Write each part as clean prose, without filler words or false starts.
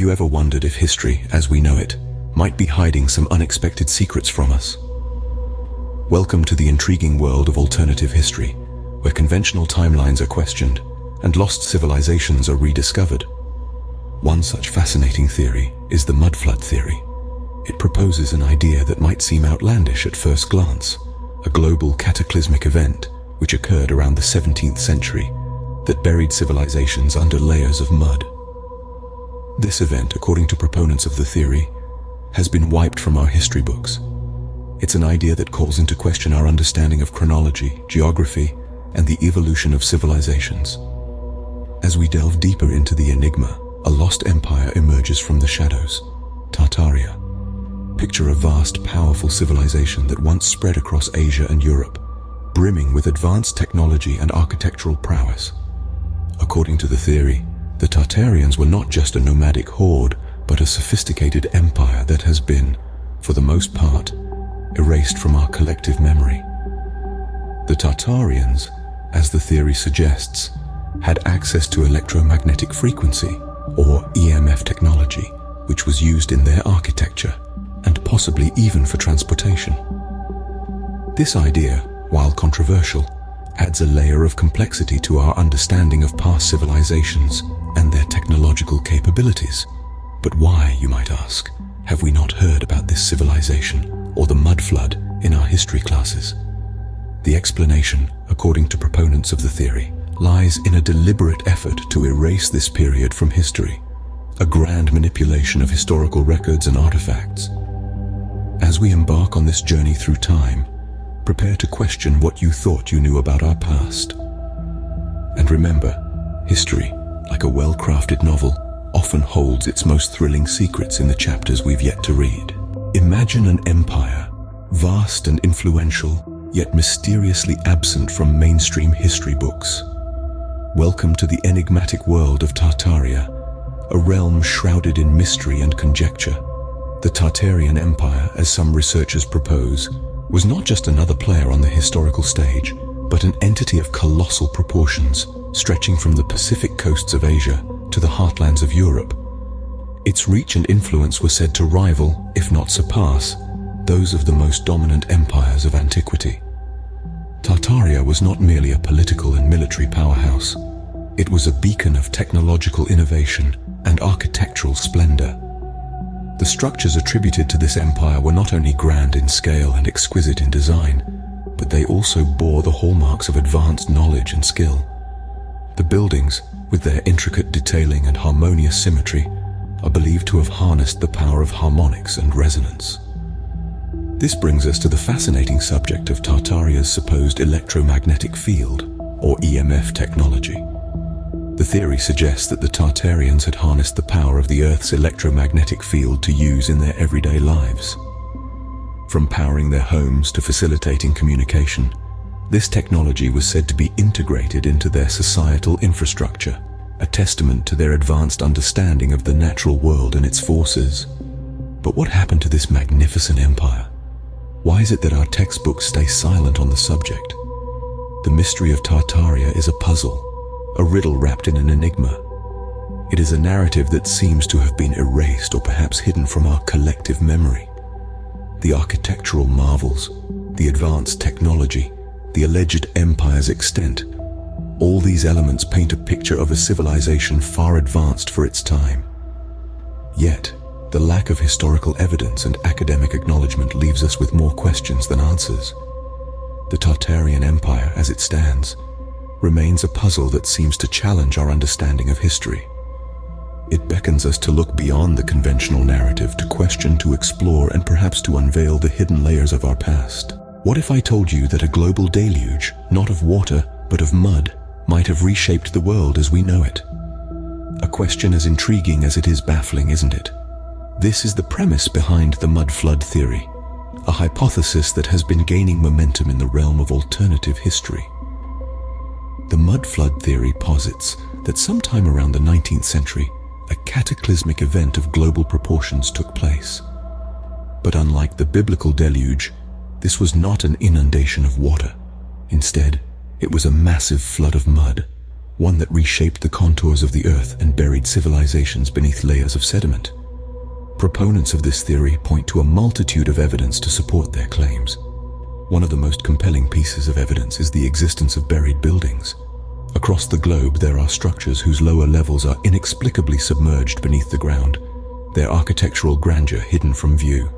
you ever wondered if history, as we know it, might be hiding some unexpected secrets from us? Welcome to the intriguing world of alternative history, where conventional timelines are questioned and lost civilizations are rediscovered. One such fascinating theory is the mud flood theory. It proposes an idea that might seem outlandish at first glance, a global cataclysmic event which occurred around the 17th century that buried civilizations under layers of mud. This event, according to proponents of the theory, has been wiped from our history books. It's an idea that calls into question our understanding of chronology, geography, and the evolution of civilizations. As we delve deeper into the Enigma, a lost empire emerges from the shadows, Tartaria. Picture a vast, powerful civilization that once spread across Asia and Europe, brimming with advanced technology and architectural prowess. According to the theory, the Tartarians were not just a nomadic horde, but a sophisticated empire that has been, for the most part, erased from our collective memory. The Tartarians, as the theory suggests, had access to electromagnetic frequency, or EMF technology, which was used in their architecture, and possibly even for transportation. This idea, while controversial, adds a layer of complexity to our understanding of past civilizations and their technological capabilities. But why, you might ask, have we not heard about this civilization or the mud flood in our history classes? The explanation, according to proponents of the theory, lies in a deliberate effort to erase this period from history, a grand manipulation of historical records and artifacts. As we embark on this journey through time, prepare to question what you thought you knew about our past. And remember, history, like a well-crafted novel, often holds its most thrilling secrets in the chapters we've yet to read. Imagine an empire, vast and influential, yet mysteriously absent from mainstream history books. Welcome to the enigmatic world of Tartaria, a realm shrouded in mystery and conjecture. The Tartarian Empire, as some researchers propose, was not just another player on the historical stage, but an entity of colossal proportions, stretching from the Pacific coasts of Asia to the heartlands of Europe. Its reach and influence were said to rival, if not surpass, those of the most dominant empires of antiquity. Tartaria was not merely a political and military powerhouse. It was a beacon of technological innovation and architectural splendor. The structures attributed to this empire were not only grand in scale and exquisite in design, but they also bore the hallmarks of advanced knowledge and skill. The buildings, with their intricate detailing and harmonious symmetry, are believed to have harnessed the power of harmonics and resonance. This brings us to the fascinating subject of Tartaria's supposed electromagnetic field, or EMF technology. The theory suggests that the Tartarians had harnessed the power of the Earth's electromagnetic field to use in their everyday lives. From powering their homes to facilitating communication, this technology was said to be integrated into their societal infrastructure, a testament to their advanced understanding of the natural world and its forces. But what happened to this magnificent empire? Why is it that our textbooks stay silent on the subject? The mystery of Tartaria is a puzzle, a riddle wrapped in an enigma. It is a narrative that seems to have been erased or perhaps hidden from our collective memory. The architectural marvels, the advanced technology, the alleged empire's extent, all these elements paint a picture of a civilization far advanced for its time. Yet, the lack of historical evidence and academic acknowledgement leaves us with more questions than answers. The Tartarian Empire, as it stands, remains a puzzle that seems to challenge our understanding of history. It beckons us to look beyond the conventional narrative, to question, to explore, and perhaps to unveil the hidden layers of our past. What if I told you that a global deluge, not of water, but of mud, might have reshaped the world as we know it? A question as intriguing as it is baffling, isn't it? This is the premise behind the mud flood theory, a hypothesis that has been gaining momentum in the realm of alternative history. The mud flood theory posits that sometime around the 19th century, a cataclysmic event of global proportions took place. But unlike the biblical deluge, this was not an inundation of water. Instead, it was a massive flood of mud, one that reshaped the contours of the Earth and buried civilizations beneath layers of sediment. Proponents of this theory point to a multitude of evidence to support their claims. One of the most compelling pieces of evidence is the existence of buried buildings. Across the globe, there are structures whose lower levels are inexplicably submerged beneath the ground, their architectural grandeur hidden from view.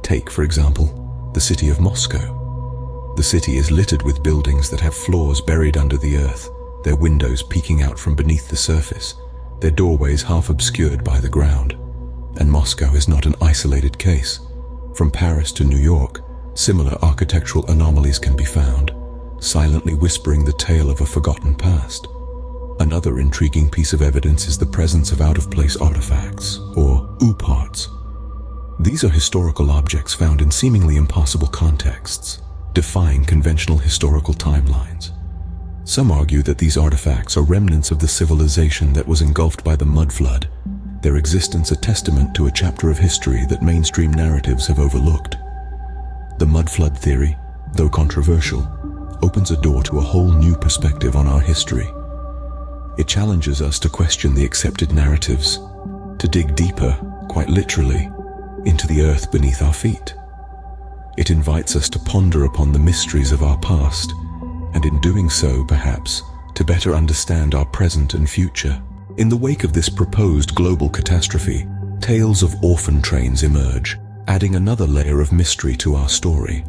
Take, for example, the city of Moscow. The city is littered with buildings that have floors buried under the earth, their windows peeking out from beneath the surface, their doorways half obscured by the ground. And Moscow is not an isolated case. From Paris to New York, similar architectural anomalies can be found, silently whispering the tale of a forgotten past. Another intriguing piece of evidence is the presence of out-of-place artifacts, or U-parts. These are historical objects found in seemingly impossible contexts, defying conventional historical timelines. Some argue that these artifacts are remnants of the civilization that was engulfed by the mud flood, their existence a testament to a chapter of history that mainstream narratives have overlooked. The mud flood theory, though controversial, opens a door to a whole new perspective on our history. It challenges us to question the accepted narratives, to dig deeper, quite literally, into the earth beneath our feet. It invites us to ponder upon the mysteries of our past, and in doing so, perhaps, to better understand our present and future. In the wake of this proposed global catastrophe, tales of orphan trains emerge, adding another layer of mystery to our story.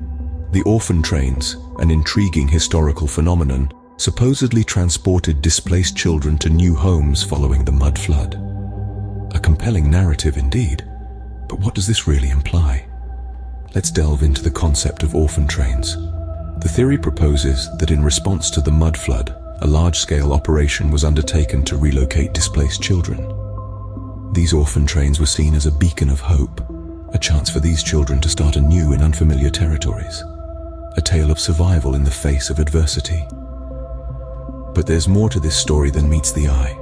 The orphan trains, an intriguing historical phenomenon, supposedly transported displaced children to new homes following the mud flood. A compelling narrative indeed, but what does this really imply? Let's delve into the concept of orphan trains. The theory proposes that in response to the mud flood, a large-scale operation was undertaken to relocate displaced children. These orphan trains were seen as a beacon of hope, a chance for these children to start anew in unfamiliar territories, a tale of survival in the face of adversity. But there's more to this story than meets the eye.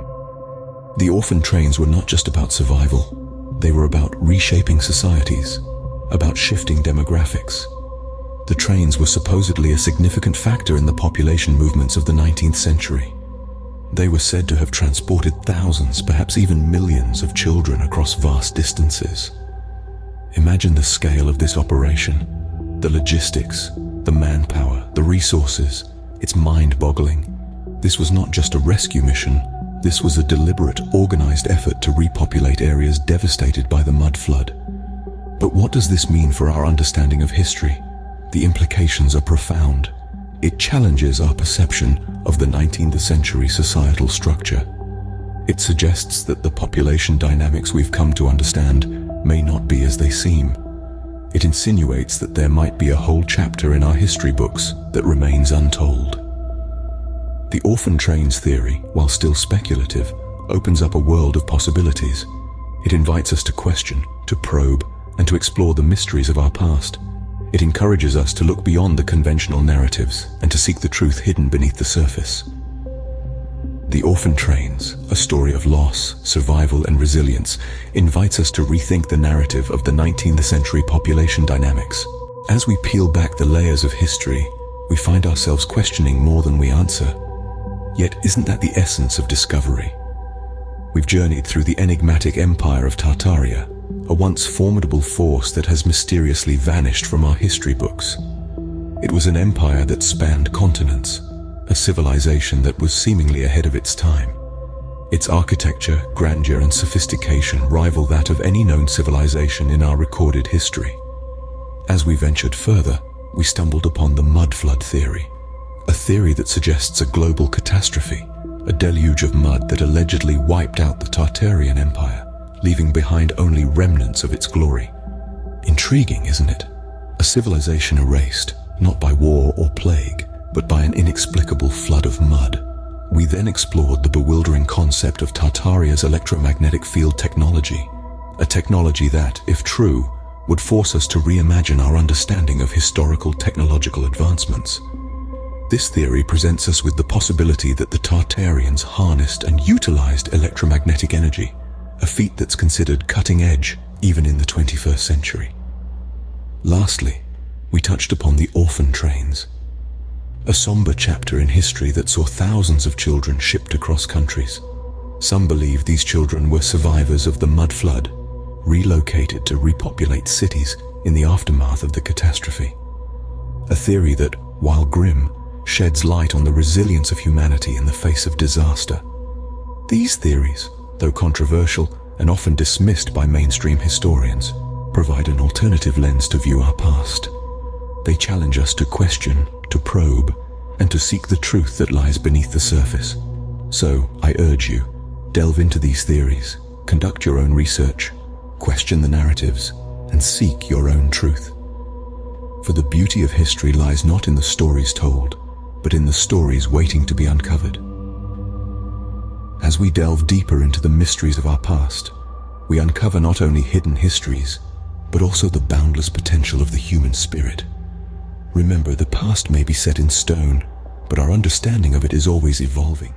The orphan trains were not just about survival, they were about reshaping societies, about shifting demographics. The trains were supposedly a significant factor in the population movements of the 19th century. They were said to have transported thousands, perhaps even millions of children across vast distances. Imagine the scale of this operation, the logistics, the manpower, the resources. It's mind-boggling. This was not just a rescue mission, this was a deliberate, organized effort to repopulate areas devastated by the mud flood. But what does this mean for our understanding of history? The implications are profound. It challenges our perception of the 19th century societal structure. It suggests that the population dynamics we've come to understand may not be as they seem. It insinuates that there might be a whole chapter in our history books that remains untold. The orphan trains theory, while still speculative, opens up a world of possibilities. It invites us to question, to probe, and to explore the mysteries of our past. It encourages us to look beyond the conventional narratives and to seek the truth hidden beneath the surface. The Orphan Trains, a story of loss, survival, and resilience, invites us to rethink the narrative of the 19th century population dynamics. As we peel back the layers of history, we find ourselves questioning more than we answer. Yet isn't that the essence of discovery? We've journeyed through the enigmatic empire of Tartaria, a once formidable force that has mysteriously vanished from our history books. It was an empire that spanned continents, a civilization that was seemingly ahead of its time. Its architecture, grandeur, and sophistication rival that of any known civilization in our recorded history. As we ventured further, we stumbled upon the mud flood theory, a theory that suggests a global catastrophe, a deluge of mud that allegedly wiped out the Tartarian Empire, leaving behind only remnants of its glory. Intriguing, isn't it? A civilization erased, not by war or plague, but by an inexplicable flood of mud. We then explored the bewildering concept of Tartaria's electromagnetic field technology, a technology that, if true, would force us to reimagine our understanding of historical technological advancements. This theory presents us with the possibility that the Tartarians harnessed and utilized electromagnetic energy, a feat that's considered cutting edge even in the 21st century. Lastly, we touched upon the orphan trains. a somber chapter in history that saw thousands of children shipped across countries. Some believe these children were survivors of the mud flood, relocated to repopulate cities in the aftermath of the catastrophe. A theory that, while grim, sheds light on the resilience of humanity in the face of disaster. These theories, though controversial and often dismissed by mainstream historians, provide an alternative lens to view our past. They challenge us to question, to probe, and to seek the truth that lies beneath the surface. So, I urge you, delve into these theories, conduct your own research, question the narratives, and seek your own truth. For the beauty of history lies not in the stories told, but in the stories waiting to be uncovered. As we delve deeper into the mysteries of our past, we uncover not only hidden histories, but also the boundless potential of the human spirit. Remember, the past may be set in stone, but our understanding of it is always evolving.